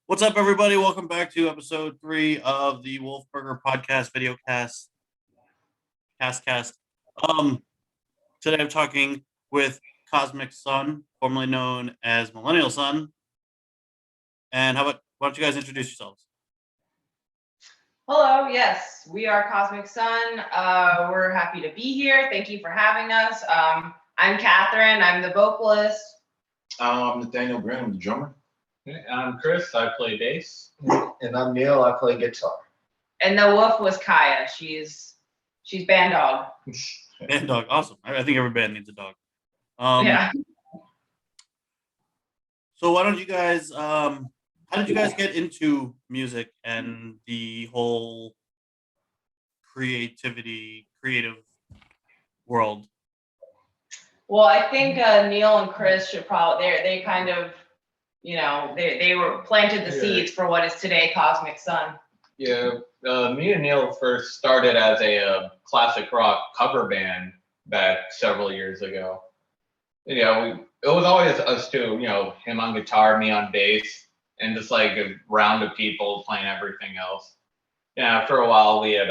What's up, everybody? Welcome back to episode 3 of the Wolfburger podcast video cast. Um, Today I'm talking with Cosmic Sun, formerly known as Millennial Sun. And why don't you guys introduce yourselves? Hello, yes, we are Cosmic Sun. We're happy to be here. Thank you for having us. I'm Catherine, I'm the vocalist. I'm Nathaniel Graham, I'm the drummer. I'm Chris, I play bass. And I'm Neil, I play guitar. And the wolf was Kaya. She's band dog. Band dog, awesome. I think every band needs a dog. Yeah. So why don't you guys? How did you guys get into music and the whole creative world? Well, I think Neil and Chris should probably they kind of, they were planted the seeds for what is today Cosmic Sun. Yeah, me and Neil first started as a classic rock cover band back several years ago. It was always us two, him on guitar, me on bass, and just like a round of people playing everything else. Yeah, after a while we had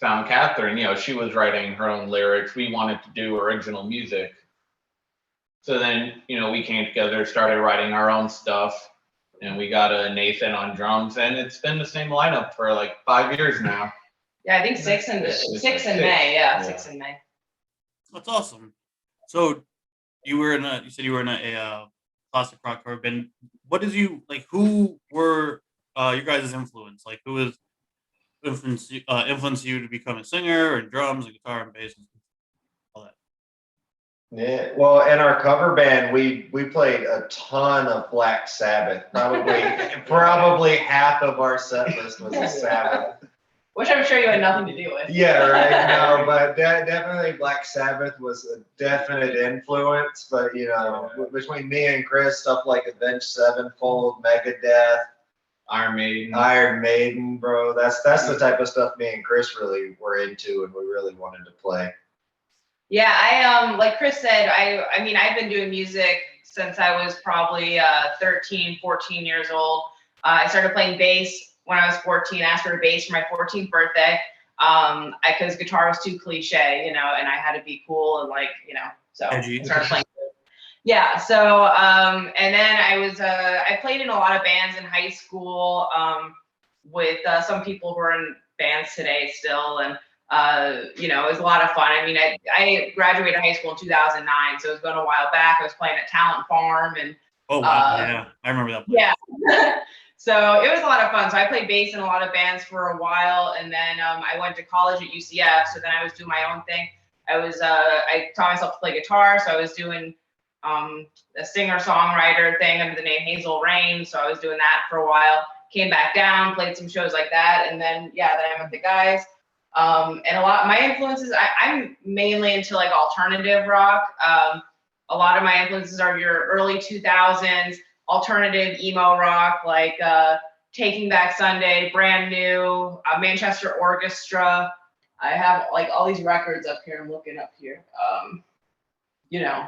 found Catherine, she was writing her own lyrics. We wanted to do original music. So then, we came together, started writing our own stuff, and we got Nathan on drums, and it's been the same lineup for like 5 years now. Yeah, I think six in May. Yeah, 6 in May. That's awesome. So you said you were in a classic rock cover band. What did you like? Who were your guys' influence? Like, who was influenced you to become a singer and drums and guitar and bass and all that? Yeah, well, in our cover band, we played a ton of Black Sabbath. Probably half of our set list was a Sabbath. Which I'm sure you had nothing to do with. Yeah, right. No, but definitely Black Sabbath was a definite influence. But between me and Chris, stuff like Avenged Sevenfold, Megadeth, Iron Maiden, bro. That's the type of stuff me and Chris really were into, and we really wanted to play. Yeah, I like Chris said, I mean I've been doing music since I was probably 13, 14 years old. I started playing bass when I was 14. I asked for a bass for my 14th birthday. Because guitar was too cliche, and I had to be cool and so I started playing. Yeah, so and then I played in a lot of bands in high school with some people who are in bands today still, and it was a lot of fun. I mean, I graduated high school in 2009, so it's been a while back. I was playing at Talent Farm, and oh wow, yeah, I remember that place. Yeah. So it was a lot of fun. So I played bass in a lot of bands for a while, and then I went to college at UCF. So then I was doing my own thing. I taught myself to play guitar, so I was doing a singer-songwriter thing under the name Hazel Rain. So I was doing that for a while. Came back down, played some shows like that, and then I met the guys. And a lot of my influences, I'm mainly into like alternative rock. A lot of my influences are your early 2000s alternative emo rock, like Taking Back Sunday, Brand New, Manchester Orchestra. I have like all these records up here. I'm looking up here.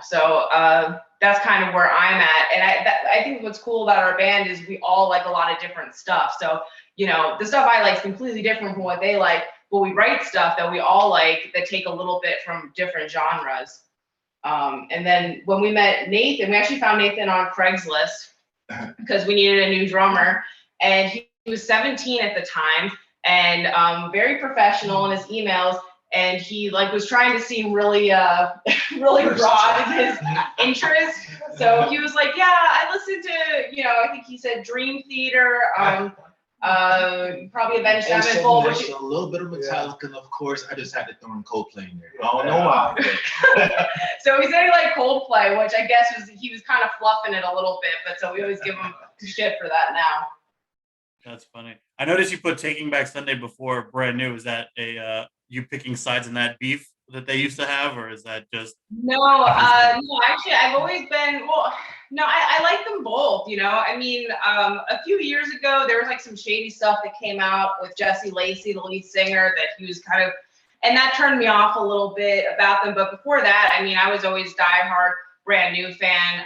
So that's kind of where I'm at. And I think what's cool about our band is we all like a lot of different stuff. So, the stuff I like is completely different from what they like, but we write stuff that we all like that take a little bit from different genres. And then when we met Nathan, we actually found Nathan on Craigslist because we needed a new drummer. And he was 17 at the time and very professional in his emails. And he was trying to seem really, really broad in his interest. So he was like, yeah, I listened to, I think he said Dream Theater, probably Avenged Sevenfold. A little bit of Metallica, and of course, I just had to throw in Coldplay in there. I don't know why. So he said he liked Coldplay, which I guess he was kind of fluffing it a little bit, but so we always give him shit for that now. That's funny. I noticed you put Taking Back Sunday before Brand New. Is that you picking sides in that beef that they used to have, or is that just? No, actually, I've always been, I like them both, I mean, a few years ago, there was like some shady stuff that came out with Jesse Lacey, the lead singer, that he was kind of, and that turned me off a little bit about them. But before that, I mean, I was always diehard Brand New fan.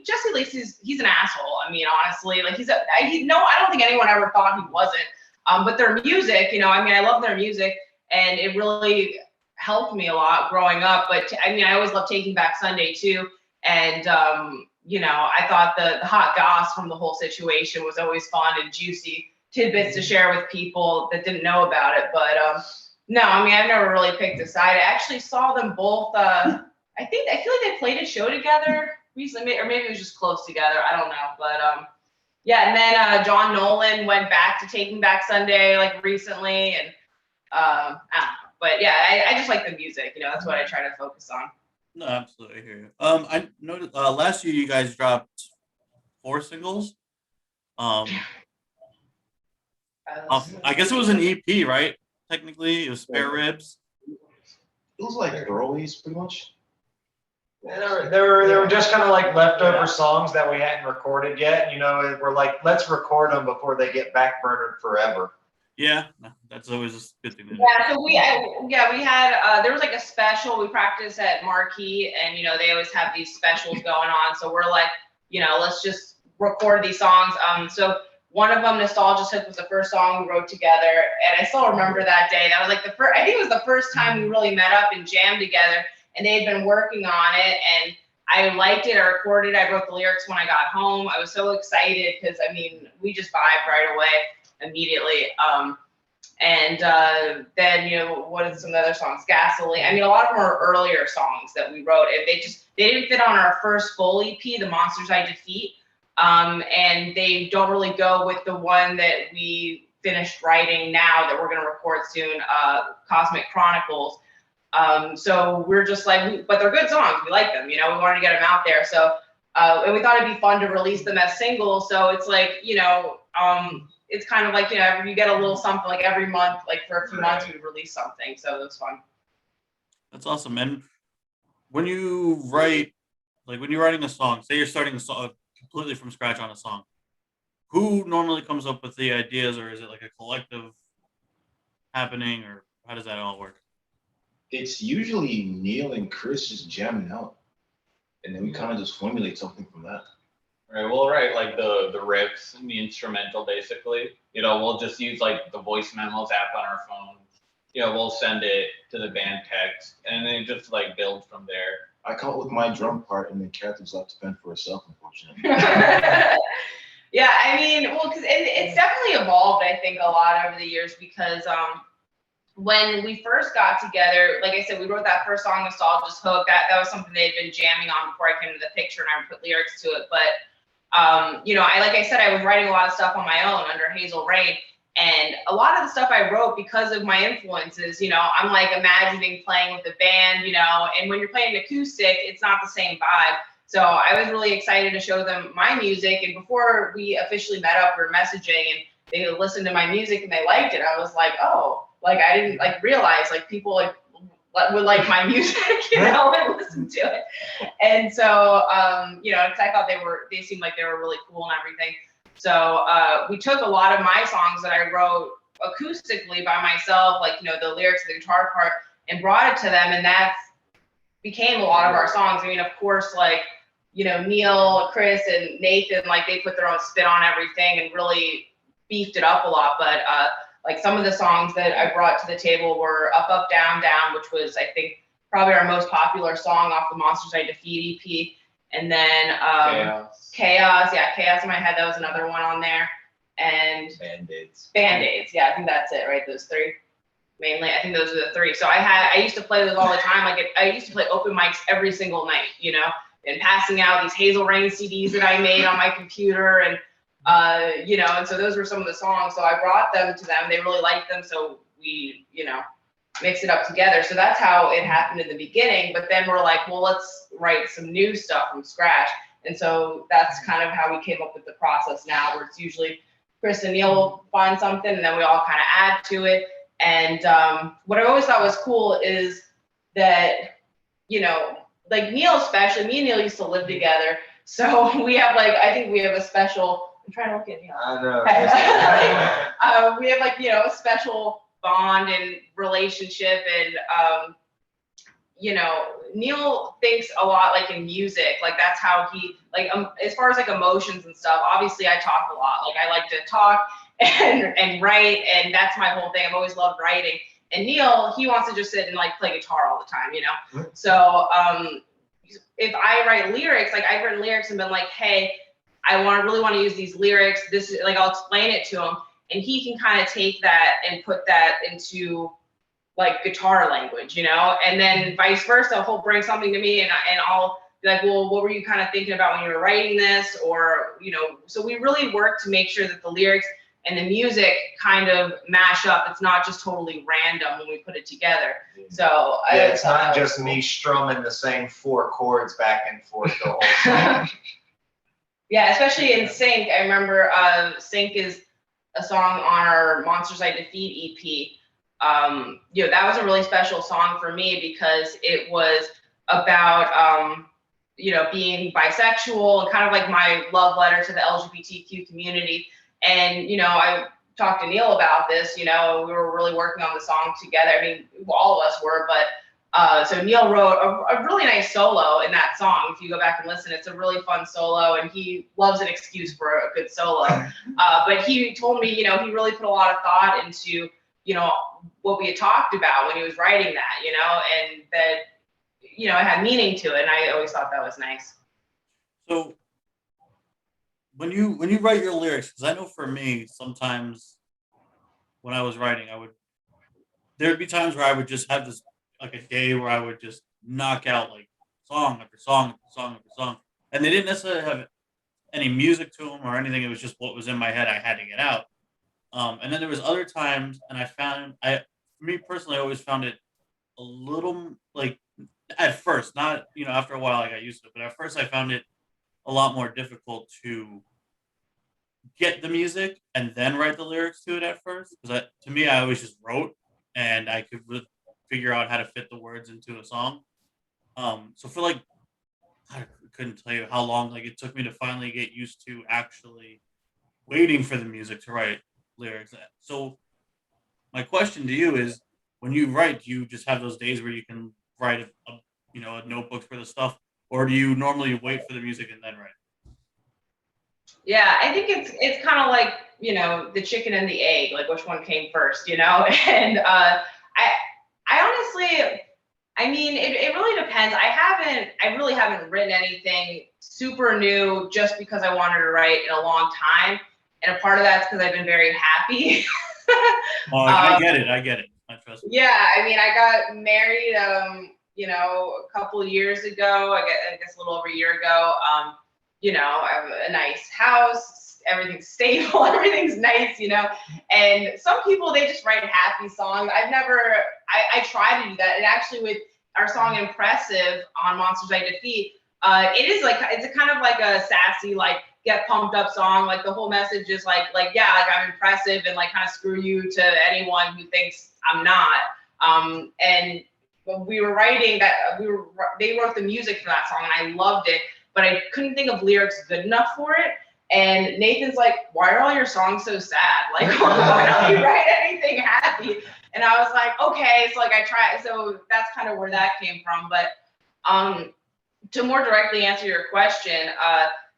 Jesse Lacey's, he's an asshole. I mean, honestly, like I don't think anyone ever thought he wasn't. But their music, you know, I mean, I love their music, and it really helped me a lot growing up. But I mean, I always loved Taking Back Sunday too. And, you know, I thought the hot goss from the whole situation was always fun and juicy tidbits to share with people that didn't know about it. But no, I mean, I've never really picked a side. I actually saw them both. I feel like they played a show together recently, or maybe it was just close together. I don't know. But yeah, and then John Nolan went back to Taking Back Sunday like recently, and I don't know. But yeah, I just like the music. You know, that's what I try to focus on. No, absolutely, I hear you. I noticed last year you guys dropped 4 singles. I guess it was an EP, right? Technically, it was Spare Ribs. It was like throwaways, pretty much. Yeah, they were just kind of like leftover songs that we hadn't recorded yet. You know, we're like, let's record them before they get backburnered forever. Yeah, that's always a good thing to do. Yeah, so we had there was like a special. We practiced at Marquee, and you know they always have these specials going on. So we're like, you know, let's just record these songs. So one of them, Nostalgia's Hook, was the first song we wrote together, and I still remember that day. That was like the first. I think it was the first time we really met up and jammed together. And they had been working on it, and I liked it. I recorded it. I wrote the lyrics when I got home. I was so excited because I mean we just vibed right away. Immediately. Then, you know, what are some other songs? Gasoline. I mean, a lot of them are earlier songs that we wrote. They didn't fit on our first full EP, The Monsters I Defeat. And they don't really go with the one that we finished writing now that we're going to record soon, Cosmic Chronicles. So we're just like, but they're good songs. We like them, you know, we wanted to get them out there. So, and we thought it'd be fun to release them as singles. So it's like, you know, it's kind of like, you know, you get a little something like every month, like for a few months we release something. So that's fun. That's awesome. And when you write, like when you're writing a song, say you're starting a song completely from scratch on a song, who normally comes up with the ideas, or is it like a collective happening, or how does that all work? It's usually Neil and Chris just jamming out, and then we kind of just formulate something from that. Right, we'll write like the riffs and the instrumental basically. You know, we'll just use like the voice memos app on our phone. You know, we'll send it to the band text, and then just like build from there. I come up with my drum part, and then Catherine's left to fend for herself, unfortunately. Yeah, I mean, well, because it's definitely evolved, I think, a lot over the years because when we first got together, like I said, we wrote that first song, Nostalgia's Hook. That was something they'd been jamming on before I came to the picture, and I would put lyrics to it. But you know, like I said, I was writing a lot of stuff on my own under Hazel Rain, and a lot of the stuff I wrote because of my influences. You know, I'm like imagining playing with a band, you know, and when you're playing acoustic, it's not the same vibe. So I was really excited to show them my music, and before we officially met up, we were messaging, and they listened to my music and they liked it. I was like, oh, like I didn't like realize like people like would like my music, you know, and listen to it. And so, you know, because I thought they seemed like they were really cool and everything. So we took a lot of my songs that I wrote acoustically by myself, like, you know, the lyrics, the guitar part, and brought it to them. And that became a lot of our songs. I mean, of course, like, you know, Neil, Chris, and Nathan, like they put their own spin on everything and really beefed it up a lot. But like some of the songs that I brought to the table were Up, Up, Down, Down, which was, I think, probably our most popular song off the Monsters I Defeat EP. And then Chaos. Yeah, Chaos in My Head. That was another one on there. And Band-Aids. Yeah, I think that's it, right? Those three. Mainly, I think those are the three. So I used to play those all the time. Like I used to play open mics every single night, you know, and passing out these Hazel Rain CDs that I made on my computer, and you know, and so those were some of the songs. So I brought them to them. They really liked them, so we, you know, mixed it up together. So that's how it happened in the beginning. But then we're like, well, let's write some new stuff from scratch. And so that's kind of how we came up with the process now, where it's usually Chris and Neil will find something, and then we all kind of add to it. And what I always thought was cool is that, you know, like Neil especially, me and Neil used to live together. So we have like, I think we have a special, I'm trying to look at Neil. I know. We have like, you know, a special bond and relationship. And, you know, Neil thinks a lot like in music, like that's how he like as far as like emotions and stuff. Obviously, I talk a lot. Like I like to talk and write, and that's my whole thing. I've always loved writing. And Neil, he wants to just sit and like play guitar all the time, you know. So if I write lyrics, like I've written lyrics and been like, hey, really want to use these lyrics. This is like I'll explain it to him, and he can kind of take that and put that into like guitar language, you know, and then vice versa. He'll bring something to me and I'll be like, well, what were you kind of thinking about when you were writing this? Or, you know, so we really work to make sure that the lyrics and the music kind of mash up. It's not just totally random when we put it together. So yeah, it's not just me strumming the same 4 chords back and forth the whole song. Yeah, especially in Sync. I remember Sync is a song on our Monsters I Defeat EP. You know, that was a really special song for me because it was about, you know, being bisexual and kind of like my love letter to the LGBTQ community. And, you know, I talked to Neil about this, you know, we were really working on the song together. I mean, all of us were, but so Neil wrote a really nice solo in that song. If you go back and listen, it's a really fun solo, and he loves an excuse for a good solo. But he told me, you know, he really put a lot of thought into, you know, what we had talked about when he was writing that, you know, and that, you know, it had meaning to it. And I always thought that was nice. So when you write your lyrics, because I know for me, sometimes when I was writing, there'd be times where I would just have this like a day where I would just knock out like song after song after song after song, and they didn't necessarily have any music to them or anything. It was just what was in my head. I had to get out. And then there was other times, and for me personally, I always found it a little like at first, not, you know, after a while I got used to it, but at first I found it a lot more difficult to get the music and then write the lyrics to it at first, because to me I always just wrote and I could figure out how to fit the words into a song. So for like, I couldn't tell you how long like it took me to finally get used to actually waiting for the music to write lyrics. So my question to you is, when you write, do you just have those days where you can write you know, a notebook for the stuff, or do you normally wait for the music and then write? Yeah, I think it's kind of like, you know, the chicken and the egg, like which one came first, you know? And I honestly, I mean, it really depends. I really haven't written anything super new just because I wanted to write in a long time. And a part of that's because I've been very happy. Oh, I get it. I trust me. Yeah, I mean, I got married, you know, a couple of years ago. I guess a little over a year ago. You know, I have a nice house. Everything's stable. Everything's nice, you know. And some people, they just write happy songs. I try to do that. And actually, with our song "Impressive" on Monsters I Defeat, it is like, it's a kind of like a sassy, like get pumped up song. Like the whole message is like yeah, like I'm impressive, and like kind of screw you to anyone who thinks I'm not. And when we were writing that, they wrote the music for that song, and I loved it, but I couldn't think of lyrics good enough for it. And Nathan's like, why are all your songs so sad? Like, why don't you write anything happy? And I was like, okay. So like I tried. So that's kind of where that came from. But to more directly answer your question,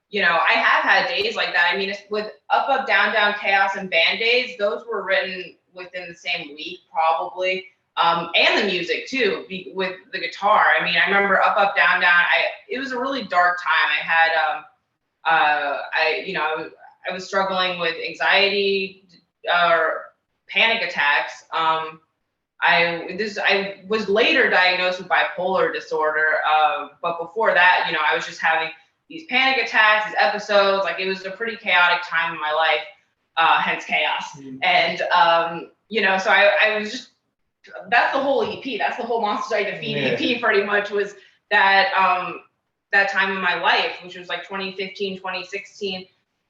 you know, I have had days like that. I mean, it's with Up, Up, Down, Down, Chaos, and Band-Aids, those were written within the same week, probably. And the music too, with the guitar. I mean, I remember Up, Up, Down, Down. It was a really dark time. I had, I was struggling with anxiety or panic attacks. I was later diagnosed with bipolar disorder, but before that, you know, I was just having these panic attacks, these episodes. Like, it was a pretty chaotic time in my life, hence chaos. And you know, so I was just, that's the whole EP. That's the whole Monsters I Defeat EP, pretty much, was that that time in my life, which was like 2015, 2016.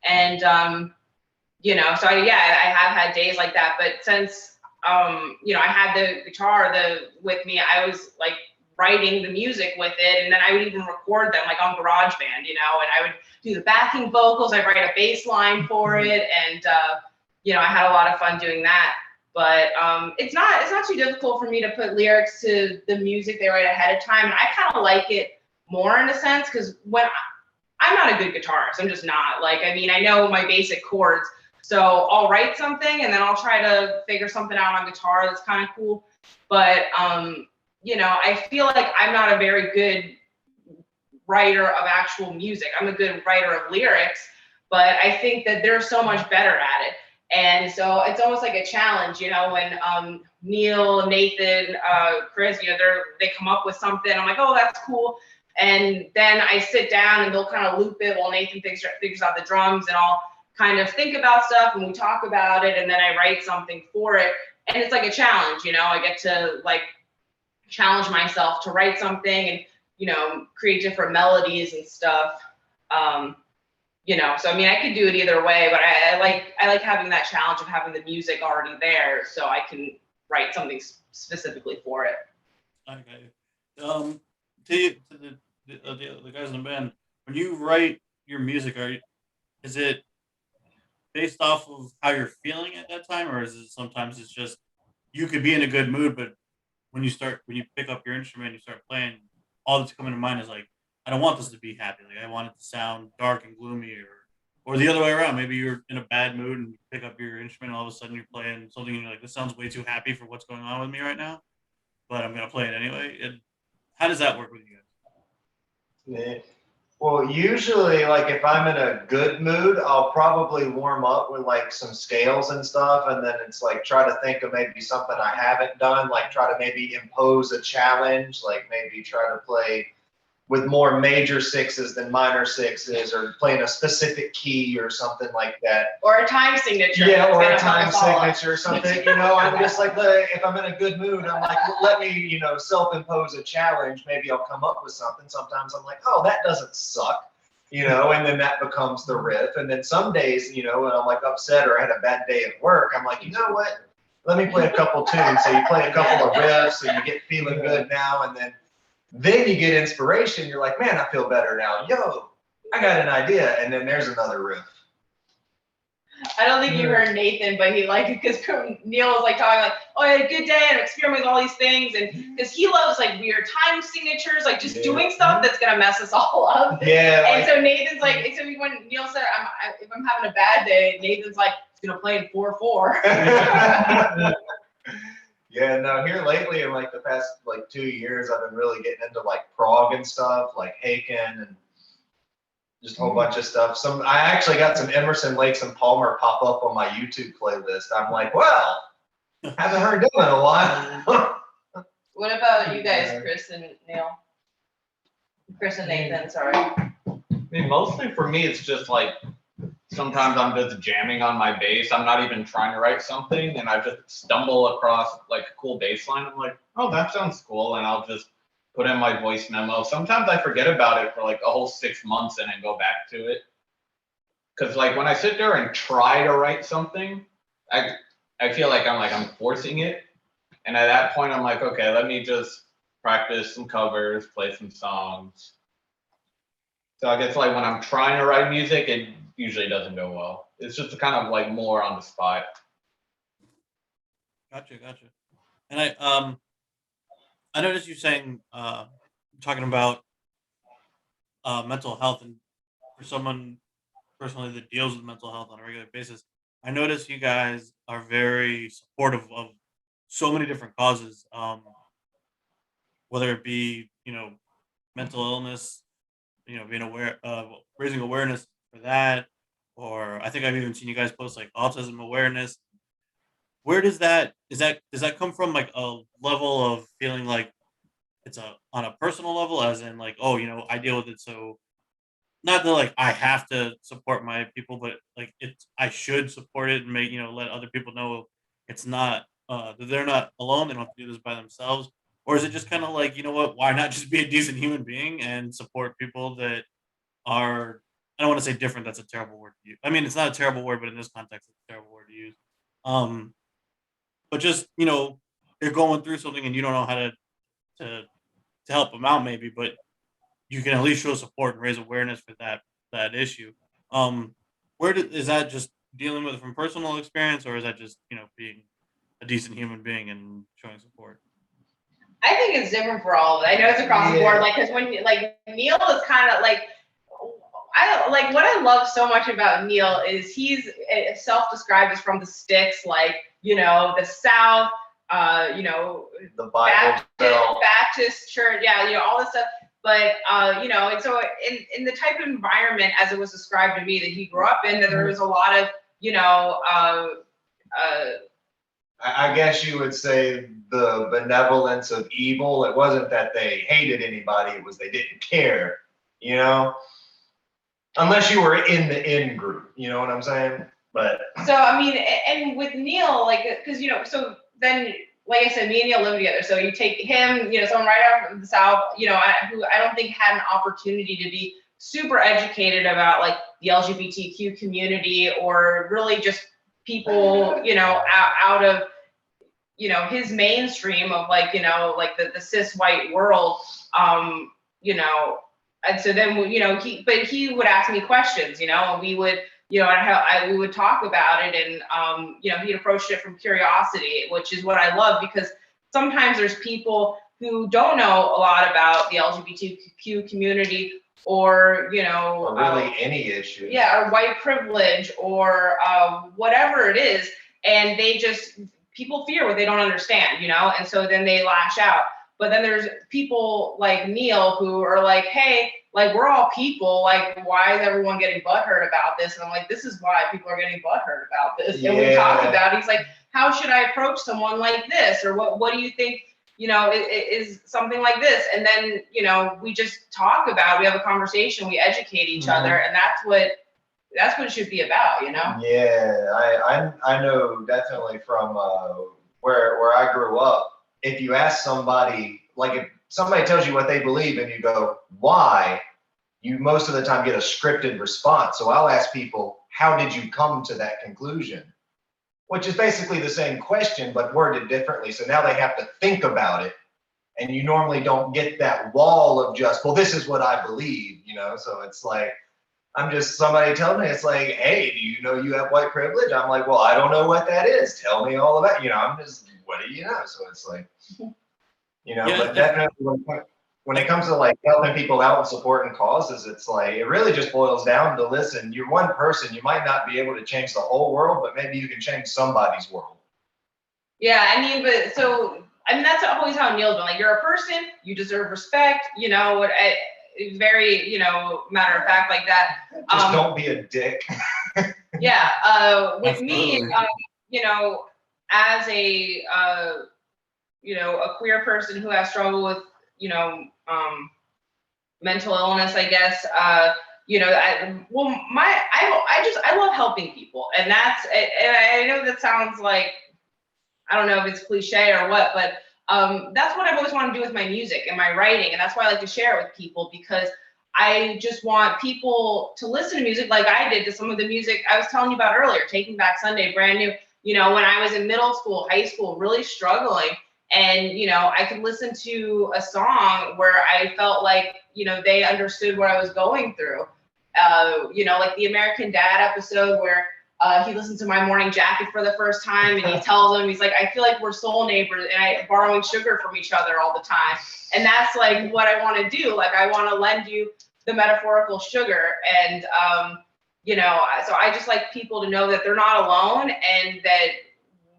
And you know, so I have had days like that. But since you know, I had the guitar with me, I was like writing the music with it, and then I would even record them like on GarageBand, you know, and I would do the backing vocals. I'd write a bass line for it, and you know, I had a lot of fun doing that. But it's not too difficult for me to put lyrics to the music they write ahead of time. And I kind of like it more in a sense because I'm not a good guitarist. I'm just not. Like, I mean, I know my basic chords. So I'll write something and then I'll try to figure something out on guitar that's kind of cool. But, I feel like I'm not a very good writer of actual music. I'm a good writer of lyrics, but I think that they're so much better at it. And so it's almost like a challenge, when Neil, Nathan, Chris, they come up with something. I'm like, oh, that's cool. And then I sit down and they'll kind of loop it while Nathan figures out the drums, and I'll kind of think about stuff and we talk about it, and then I write something for it. And it's like a challenge, I get to like challenge myself to write something and, create different melodies and stuff. So I mean, I could do it either way, but I like having that challenge of having the music already there, so I can write something specifically for it. Okay. To the guys in the band, when you write your music, is it based off of how you're feeling at that time, or is it sometimes it's just you could be in a good mood, but when you pick up your instrument, you start playing, all that's coming to mind is like, I don't want this to be happy. Like I want it to sound dark and gloomy, or the other way around. Maybe you're in a bad mood and you pick up your instrument, and all of a sudden you're playing something and you're like, this sounds way too happy for what's going on with me right now, but I'm gonna play it anyway. How does that work with you guys? Yeah. Well, usually, like if I'm in a good mood, I'll probably warm up with like some scales and stuff, and then it's like try to think of maybe something I haven't done, like try to maybe impose a challenge, like maybe try to play with more major sixes than minor sixes, or playing a specific key or something like that. Or a time signature. Yeah, or a time signature or something. I'm just like, if I'm in a good mood, I'm like, let me, self-impose a challenge. Maybe I'll come up with something. Sometimes I'm like, oh, that doesn't suck, and then that becomes the riff. And then some days, when I'm like upset or I had a bad day at work, I'm like, you know what? Let me play a couple tunes. So you play a couple of riffs and you get feeling good now, and then you get inspiration. You're like, man, I feel better now. Yo, I got an idea. And then there's another riff. I don't think you heard Nathan, but he liked it because Neil was like talking like, oh, I had a good day and experimenting with all these things. And because he loves like weird time signatures, like just doing stuff that's going to mess us all up. Yeah. And so Nathan's like, so when Neil said, if I'm having a bad day, Nathan's like, he's going to play in 4/4. Yeah, no, here lately in like the past like 2 years, I've been really getting into like prog and stuff, like Haken and just a whole bunch of stuff. I actually got some Emerson, Lakes and Palmer pop up on my YouTube playlist. I'm like, well, haven't heard them in a while. What about you guys, Chris and Neil? Chris and Nathan, sorry. I mean, mostly for me, it's just like sometimes I'm just jamming on my bass. I'm not even trying to write something, and I just stumble across like a cool bass line. I'm like, oh, that sounds cool, and I'll just put in my voice memo. Sometimes I forget about it for like a whole 6 months and then go back to it. Because like when I sit there and try to write something, I feel like I'm forcing it. And at that point, I'm like, okay, let me just practice some covers, play some songs. So I guess like when I'm trying to write music, it usually doesn't go well. It's just kind of like more on the spot. Gotcha. And I noticed you saying talking about mental health, and for someone personally that deals with mental health on a regular basis, I notice you guys are very supportive of so many different causes, whether it be mental illness, being aware, raising awareness for that, or I think I've even seen you guys post like autism awareness. Where does that come from? Like a level of feeling like it's on a personal level, as in like, oh, I deal with it, so not that like I have to support my people, but like I should support it and make let other people know it's not that they're not alone. They don't have to do this by themselves. Or is it just kind of like, what? Why not just be a decent human being and support people that are, I don't want to say different. That's a terrible word to use. I mean, it's not a terrible word, but in this context, it's a terrible word to use. But just they're going through something and you don't know how to help them out, maybe, but you can at least show support and raise awareness for that issue. Is that just dealing with it from personal experience, or is that just being a decent human being and showing support? I think it's different for all of it. I know it's across the board, like, because when like Neil is kind of like, I like what I love so much about Neil is he's self-described as from the sticks, like, you know, the South, you know, The Bible Belt. Baptist church, yeah, you know, all this stuff. But you know, and so in the type of environment as it was described to me that he grew up in, that there was a lot of, you know, I guess you would say the benevolence of evil. It wasn't that they hated anybody, it was they didn't care, you know? Unless you were in the in group, you know what I'm saying? But so I mean, and with Neil, like, because you know, so then, like I said, me and Neil live together. So you take him, you know, someone right out from the South, you know, who I don't think had an opportunity to be super educated about like the LGBTQ community or really just people, you know, out of, you know, his mainstream of like, you know, like the cis white world, you know, and so then, you know, he would ask me questions, you know, and we would, you know, we would talk about it, and you know, he'd approached it from curiosity, which is what I love, because sometimes there's people who don't know a lot about the LGBTQ community, or you know, or really any issue. yeah, or white privilege, or whatever it is, and they just, people fear what they don't understand, you know, and so then they lash out. But then there's people like Neil who are like, hey, like, we're all people, like, why is everyone getting butthurt about this? And I'm like, this is why people are getting butthurt about this. And we talk about it. He's like, how should I approach someone like this? Or what do you think, you know, is something like this? And then, you know, we just talk about it. We have a conversation, we educate each other, and that's what it should be about, you know? Yeah, I know definitely from where I grew up, if you ask somebody, like if somebody tells you what they believe and you go, why, you most of the time get a scripted response. So I'll ask people, how did you come to that conclusion? Which is basically the same question, but worded differently. So now they have to think about it. And you normally don't get that wall of just, well, this is what I believe, you know? So it's like, I'm just, somebody telling me, it's like, hey, do you know you have white privilege? I'm like, well, I don't know what that is. Tell me all about it. You know, I'm just, what do you know? So it's like, you know, Yeah, but definitely when it comes to like helping people out and supporting causes, it's like, it really just boils down to, listen, you're one person, you might not be able to change the whole world, but maybe you can change somebody's world. Yeah, I mean, but so, I mean, that's always how Neil's been. Like, you're a person, you deserve respect, you know, very, you know, matter of fact, like that. Just don't be a dick. Yeah, with Absolutely. me, you know, as a, you know, a queer person who has struggled with, you know, mental illness, I guess, you know, I love helping people, and that's, and I know that sounds like, I don't know if it's cliche or what, but that's what I've always wanted to do with my music and my writing, and that's why I like to share it with people, because I just want people to listen to music like I did to some of the music I was telling you about earlier, Taking Back Sunday, brand new. You know, when I was in middle school, high school, really struggling, and you know, I could listen to a song where I felt like, you know, they understood what I was going through. You know, like the American Dad episode where he listens to My Morning Jacket for the first time, and he tells him, he's like, I feel like we're soul neighbors, and I borrowing sugar from each other all the time. And that's like what I want to do. Like, I want to lend you the metaphorical sugar. And, you know, so I just like people to know that they're not alone, and that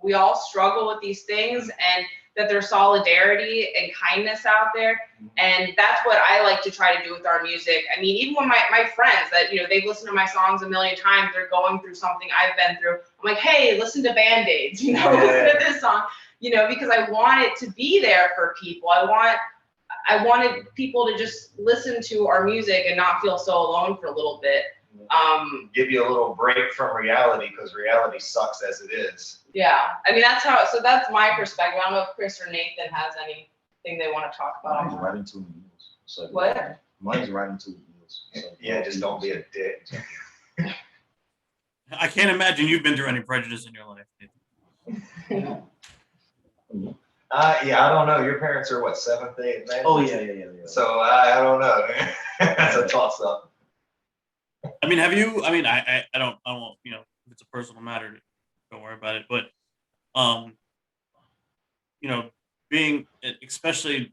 we all struggle with these things, and that there's solidarity and kindness out there. And that's what I like to try to do with our music. I mean, even when my friends that, you know, they've listened to my songs a million times, they're going through something I've been through, I'm like, hey, listen to Band-Aids, you know, listen to this song, you know, because I want it to be there for people. I wanted people to just listen to our music and not feel so alone for a little bit. Give you a little break from reality, because reality sucks as it is. Yeah, I mean, that's my perspective. I don't know if Chris or Nathan has anything they want to talk about. Mine's right into the news. So What? mine's right into the news. So Yeah, just don't be a dick. I can't imagine you've been through any prejudice in your life. Yeah, I don't know. Your parents are what, 7th, 8th, 9th? Oh yeah. So I don't know. That's a toss up. I mean, have you? I mean, I don't. You know, if it's a personal matter, don't worry about it. But you know, being especially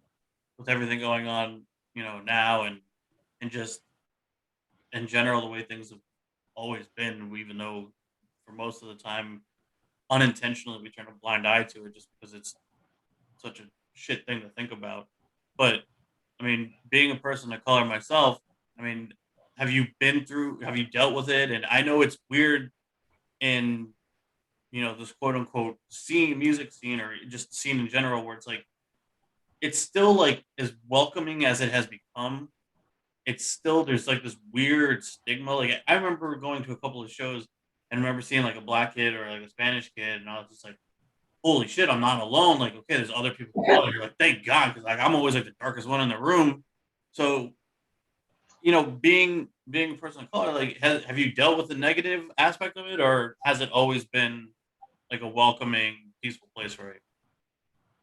with everything going on, you know, now and just in general the way things have always been, even though for most of the time unintentionally we turn a blind eye to it just because it's such a shit thing to think about. But I mean, being a person of color myself, I mean, have you dealt with it? And I know it's weird in, you know, this quote unquote music scene, or just scene in general, where it's like, it's still like as welcoming as it has become. It's still, there's like this weird stigma. Like, I remember going to a couple of shows and remember seeing like a black kid or like a Spanish kid, and I was just like, holy shit, I'm not alone. Like, okay, there's other people. You're like, thank God, because like I'm always like the darkest one in the room. So, you know, being a person of color, like, have you dealt with the negative aspect of it, or has it always been like a welcoming, peaceful place for you?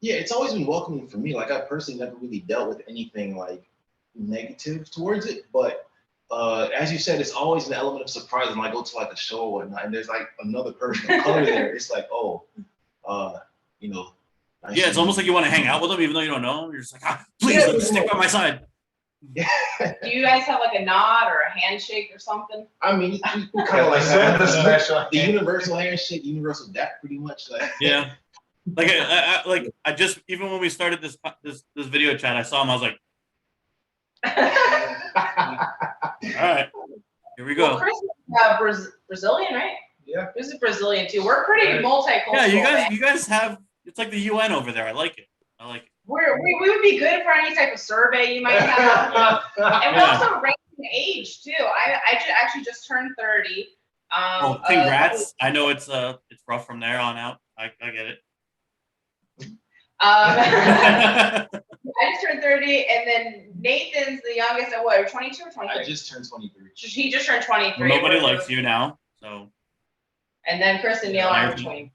Yeah, it's always been welcoming for me. Like I personally never really dealt with anything like negative towards it, but as you said, it's always an element of surprise when I go to like a show or whatnot, and there's like another person of color there. It's like, oh, you know, nice Yeah, it's to almost meet like you want to hang out with them, even though you don't know them. You're just like, please, Yeah, like, stick by my side. Do you guys have like a nod or a handshake or something? I mean, we kind Yeah, of like send the special. the universal handshake, universal death, pretty much. Like, Yeah, like I just, even when we started this video chat, I saw him. I was like, all right, here we Well, go. Chris is Brazilian, right? Yeah. Chris is Brazilian too. We're pretty multicultural. Yeah, you guys have, it's like the UN over there. I like it. I like it. We would be good for any type of survey you might have. And we also rank in age too. Actually just turned 30. Well, congrats. I know it's rough from there on out. I get it. I just turned 30, and then Nathan's the youngest at what, 22 or 23? I just turned 23. He just turned 23. Well, nobody likes you now, so. And then Chris and Neil are in between.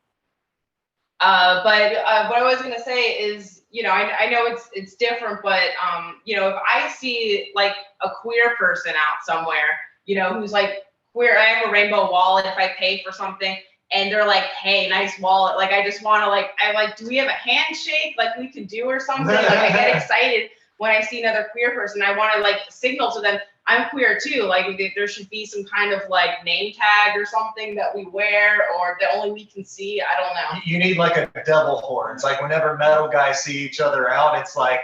What I was gonna say is, you know, I know it's different, but you know, if I see like a queer person out somewhere, you know, who's like queer, I have a rainbow wallet if I pay for something, and they're like, hey, nice wallet. Like, I just want to do we have a handshake like we could do or something? Like, I get excited when I see another queer person. I want to like signal to them, I'm queer too. Like, there should be some kind of like name tag or something that we wear, or that only we can see. I don't know. You need like a devil horn. It's like whenever metal guys see each other out, it's like,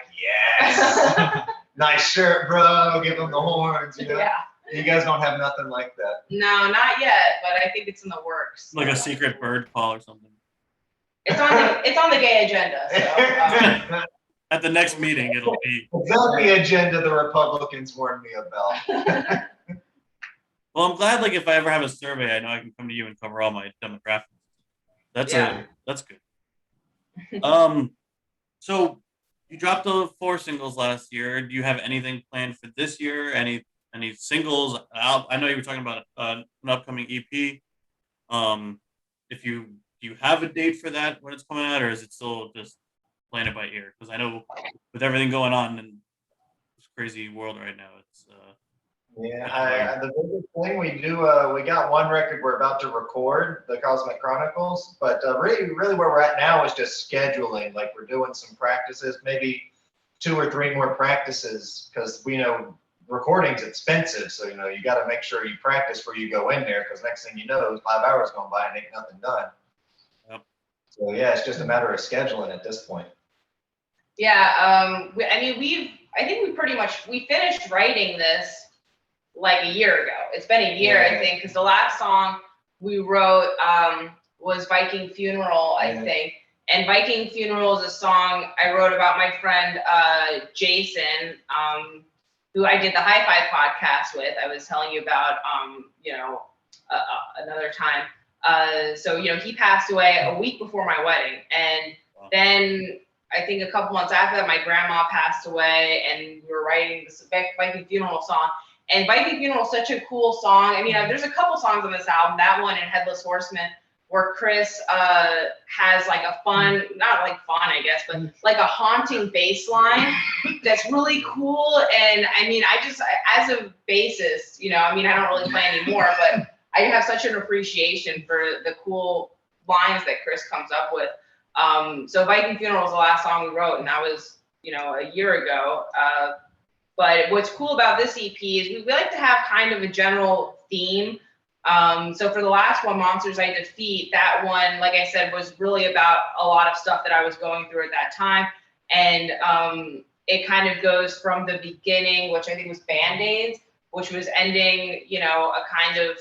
yes, nice shirt, bro. Give them the horns. You know? Yeah. You guys don't have nothing like that. No, not yet, but I think it's in the works. Like a secret bird call or something. It's on the gay agenda. So, At the next meeting, it'll be. It's on the agenda the Republicans warned me about. Well, I'm glad. Like, if I ever have a survey, I know I can come to you and cover all my demographics. That's good. So you dropped the 4 singles last year. Do you have anything planned for this year? Any singles? I know you were talking about an upcoming EP. If do you have a date for that when it's coming out, or is it still just playing it by ear? Because I know with everything going on in this crazy world right now, it's the biggest thing we do, we got one record we're about to record, the Cosmic Chronicles, but really where we're at now is just scheduling. Like, we're doing some practices, maybe 2 or 3 more practices, because we know recording's expensive, so you know you got to make sure you practice before you go in there, because next thing you know, 5 hours going by and ain't nothing done. Yep. So yeah, it's just a matter of scheduling at this point. yeah, I think we finished writing this like a year ago. It's been a year, I think, because the last song we wrote was Viking Funeral, I think. And Viking Funeral is a song I wrote about my friend Jason, who I did the High Five podcast with. I was telling you about, another time. So, you know, he passed away a week before my wedding. And then I think a couple months after that, my grandma passed away, and we were writing this Viking Funeral song. And Viking Funeral is such a cool song. I mean, there's a couple songs on this album, that one and Headless Horseman, where Chris has like a fun, not like fun, I guess, but like a haunting bass line that's really cool. And I mean, I just, as a bassist, you know, I mean, I don't really play anymore, but I have such an appreciation for the cool lines that Chris comes up with. So Viking Funeral was the last song we wrote, and that was, a year ago. But what's cool about this EP is we like to have kind of a general theme. So for the last one, Monsters I Defeat, that one, like I said, was really about a lot of stuff that I was going through at that time. And it kind of goes from the beginning, which I think was Band-Aids, which was ending, a kind of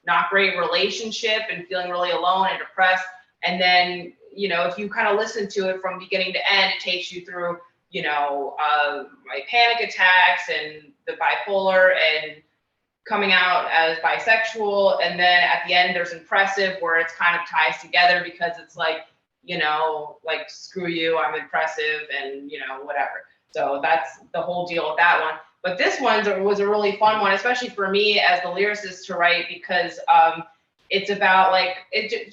not great relationship and feeling really alone and depressed. And then, if you kind of listen to it from beginning to end, it takes you through, my panic attacks and the bipolar and coming out as bisexual. And then at the end, there's Impressive, where it's kind of ties together because it's like, like, screw you, I'm impressive and, whatever. So that's the whole deal with that one. But this one was a really fun one, especially for me as the lyricist to write, because it's about like,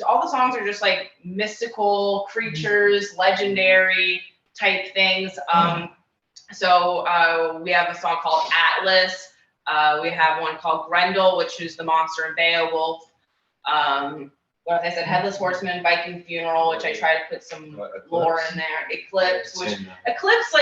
all the songs are just like mystical creatures, legendary type things. So we have a song called Atlas. We have one called Grendel, which is the monster in Beowulf. Like I said, Headless Horseman, Viking Funeral, which I try to put some lore in there. Eclipse, Eclipse,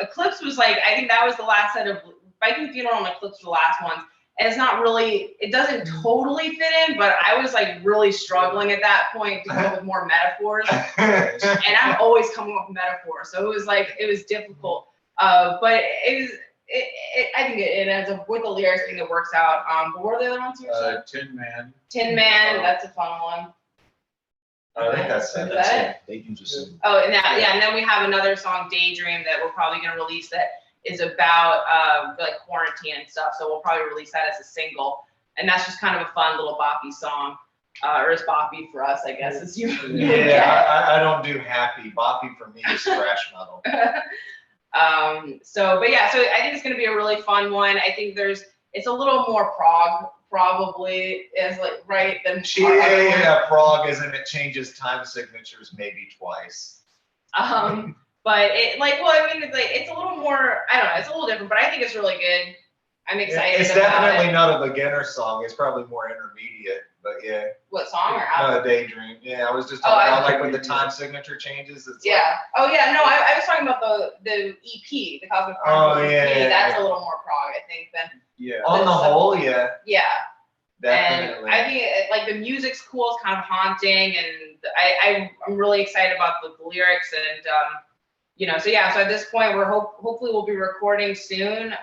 Eclipse was like, I think that was the last set of Viking Funeral and Eclipse were the last ones. And it's not really, it doesn't totally fit in, but I was like really struggling at that point to come up with more metaphors. And I'm always coming up with metaphors. So it was difficult. But I think it ends up with the lyrics thing that works out. But what are the other ones you said? Tin Man. Tin Man, that's a fun one. I think that's Is it. that They can just Oh, and then we have another song, Daydream, that we're probably gonna release that is about like quarantine and stuff. So we'll probably release that as a single. And that's just kind of a fun little boppy song. Or it's boppy for us, I guess. It's you. Yeah, I don't do happy. Boppy for me is thrash metal. So I think it's going to be a really fun one. I think it's a little more prog probably is like, right, than prog isn't, it changes time signatures maybe twice. But it's a little more, I don't know, it's a little different, but I think it's really good. I'm excited. It's definitely not a beginner song. It's probably more intermediate, but yeah. What song or album? No, Daydream. Yeah, I was just talking about like when the time signature changes. It's No, I was talking about the EP, the Cosmic Chronicles EP. That's a little more prog, I think, than. Yeah. On the whole, yeah. Yeah. Definitely. And I think the music's cool. It's kind of haunting, and I'm really excited about the lyrics and So at this point, we're hopefully we'll be recording soon.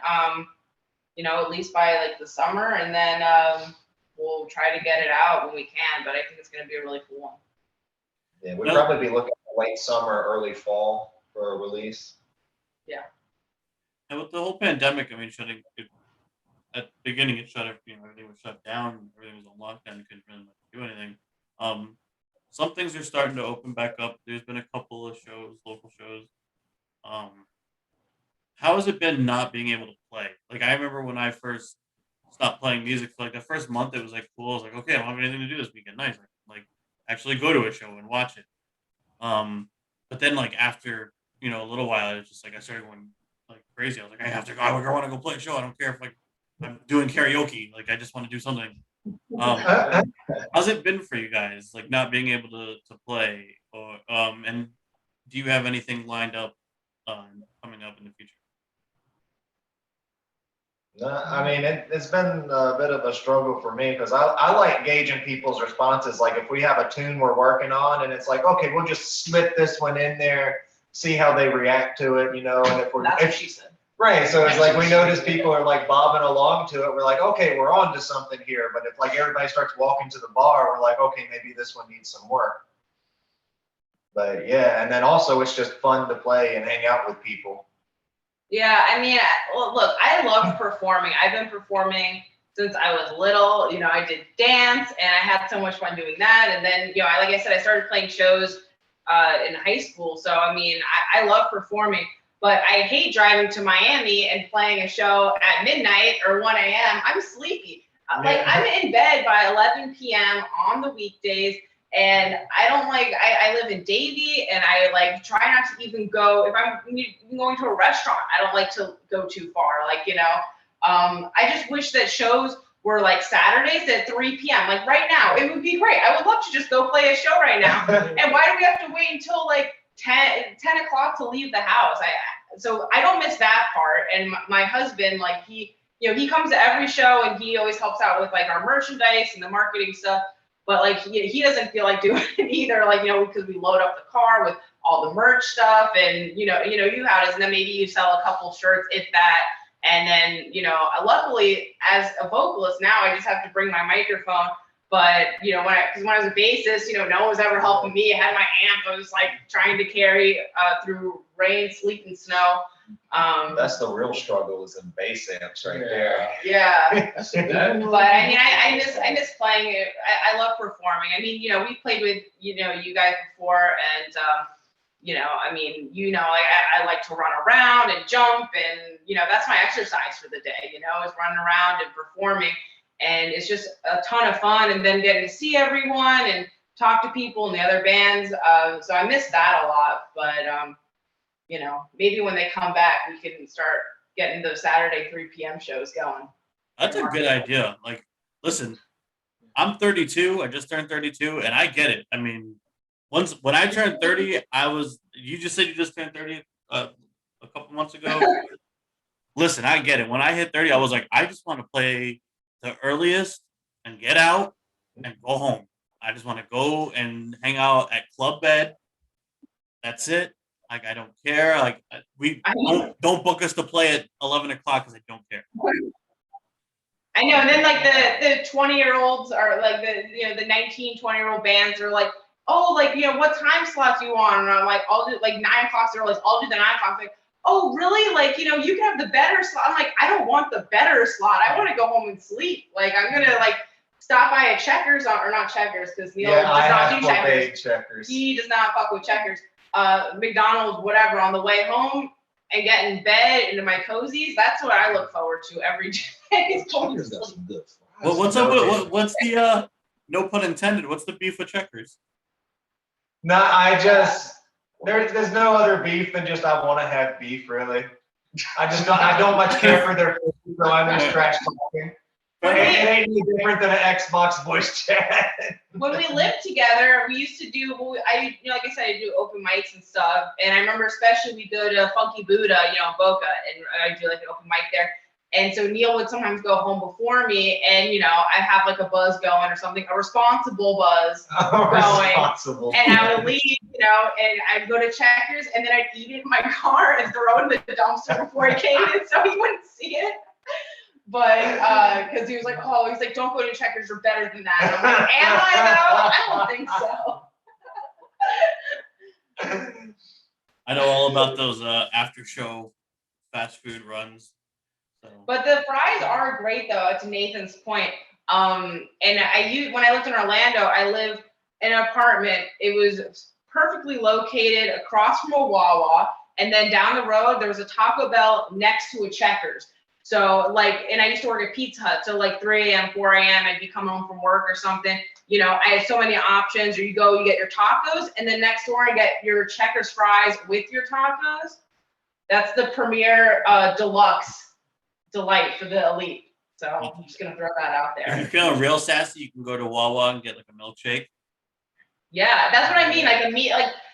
At least by like the summer, and then we'll try to get it out when we can. But I think it's going to be a really cool one. Yeah, we'd probably be looking at late summer, early fall for a release. Yeah. And with the whole pandemic, I mean, at the beginning, it shut everything. Everything was shut down. Everything was on lockdown. You couldn't really do anything. Some things are starting to open back up. There's been a couple of shows, local shows. How has it been not being able to play? Like, I remember when I first stopped playing music for like the first month, it was like cool. I was like, okay, I don't have anything to do this weekend. Nice. Like actually go to a show and watch it. But then like after, a little while, it was just like I started going like crazy. I was like, I have to go. I want to go play a show. I don't care if like I'm doing karaoke. Like I just want to do something. How's it been for you guys? Like not being able to play, or and do you have anything lined up coming up in the future? I mean, it's been a bit of a struggle for me because I like gauging people's responses. Like if we have a tune we're working on and it's like, okay, we'll just slip this one in there, see how they react to it, and if That's what she said. Right, so it's like we notice people are like bobbing along to it. We're like, okay, we're on to something here. But if like everybody starts walking to the bar, we're like, okay, maybe this one needs some work. But yeah, and then also it's just fun to play and hang out with people. Yeah, I mean, look, I love performing. I've been performing since I was little. I did dance, and I had so much fun doing that. And then, like I said, I started playing shows in high school. So, I mean, I love performing, but I hate driving to Miami and playing a show at midnight or 1 a.m. I'm sleepy. Like, I'm in bed by 11 p.m. on the weekdays. And I don't I live in Davie, and I try not to even go, if I'm going to a restaurant, I don't like to go too far. I just wish that shows were like Saturdays at 3 p.m. Like right now, it would be great. I would love to just go play a show right now. And why do we have to wait until like 10 o'clock to leave the house? So I don't miss that part. And my husband, like he comes to every show and he always helps out with like our merchandise and the marketing stuff. But like he doesn't feel like doing it either. Like, because we load up the car with all the merch stuff and you how it is. And then maybe you sell a couple shirts, if that. And then, luckily as a vocalist now, I just have to bring my microphone. But, when I was a bassist, no one was ever helping me. I had my amp. I was like trying to carry through rain, sleet, and snow. That's the real struggle, is in bass amps right there. Yeah. But I mean, I miss playing it. I love performing. I mean, we played with, you guys before, and I like to run around and jump, and that's my exercise for the day, is running around and performing, and it's just a ton of fun, and then getting to see everyone and talk to people in the other bands. So I miss that a lot, but maybe when they come back, we can start getting those Saturday 3 p.m. shows going. That's a good idea. Like, listen, I'm 32. I just turned 32, and I get it. I mean, when I turned 30, you just said you just turned 30 a couple months ago. Listen, I get it. When I hit 30, I was like, I just want to play the earliest and get out and go home. I just want to go and hang out at Club Bed. That's it. Like, I don't care. Like, we don't book us to play at 11 o'clock because I don't care. I know. And then like the 20-year-olds are like the 19, 20-year-old bands are like, oh, like, what time slot do you want? And I'm like, I'll do like 9 o'clock. So like, I'll do the 9 o'clock. Like, oh, really? Like, you can have the better slot. I'm like, I don't want the better slot. I want to go home and sleep. Like, I'm going to like stop by a Checkers or not Checkers, because Neil does not do Checkers. He does not fuck with Checkers. McDonald's, whatever, on the way home and get in bed into my cozies. That's what I look forward to every day. Well, what's up? What's the no pun intended? What's the beef with Checkers? No, there's no other beef than just I want to have beef, really. I don't much care for their food, so I'm just trash talking. But it ain't any different than an Xbox voice chat. When we lived together, we used to do, like I said, I do open mics and stuff. And I remember especially we go to Funky Buddha, Boca, and I do like an open mic there. And so Neil would sometimes go home before me, and I have like a buzz going or something, a responsible buzz going. And I would leave, and I'd go to Checkers, and then I'd eat it in my car and throw it in the dumpster before he came in, so he wouldn't see it. But because he was like, don't go to Checkers, you're better than that. And I'm like, am I though? I don't think so. I know all about those after show fast food runs. So. But the fries are great though, to Nathan's point. And when I lived in Orlando, I lived in an apartment. It was perfectly located across from a Wawa, and then down the road there was a Taco Bell next to a Checkers. So and I used to work at Pizza Hut. So like 3 a.m., 4 a.m., I'd be coming home from work or something. I had so many options. Or you get your tacos, and then next door you get your Checkers fries with your tacos. That's the premier deluxe delight for the elite. So I'm just gonna throw that out there. If you're feeling real sassy, you can go to Wawa and get like a milkshake. Yeah, that's what I mean.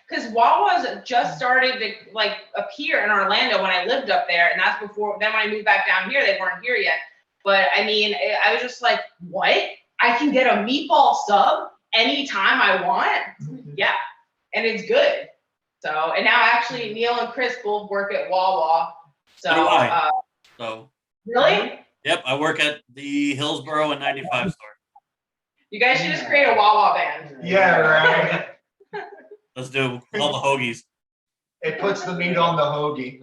Because Wawa's just started to like appear in Orlando when I lived up there, and that's before. Then when I moved back down here, they weren't here yet. But I mean, I was just like, what? I can get a meatball sub anytime I want. Yeah, and it's good. So, and now actually Neil and Chris both work at Wawa. So do I. So. Really? Yep, I work at the Hillsboro and 95 store. You guys should just create a Wawa band. Yeah, right. Let's do all the hoagies. It puts the meat on the hoagie.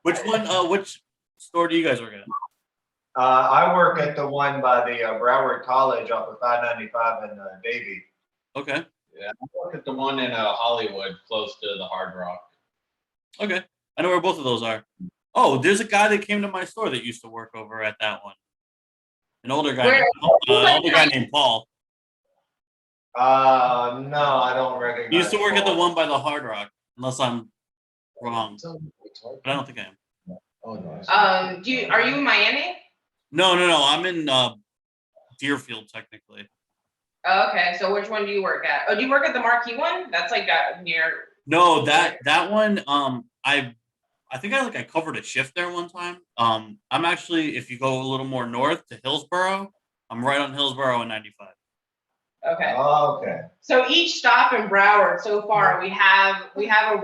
Which one? Which store do you guys work at? I work at the one by the Broward College off of 595 in Davie. Okay. Yeah, I work at the one in Hollywood, close to the Hard Rock. Okay, I know where both of those are. Oh, there's a guy that came to my store that used to work over at that one. An older guy, named Paul. No, I don't recognize. He used to work at the one by the Hard Rock, unless I'm wrong. But I don't think I am. Oh no. Are you in Miami? No. I'm in Deerfield technically. Oh, okay, so which one do you work at? Oh, do you work at the Marquee one? That's like near. No, that one. I think I covered a shift there one time. I'm actually, if you go a little more north to Hillsboro, I'm right on Hillsboro and 95. Okay. Oh, okay. So each stop in Broward so far, we have a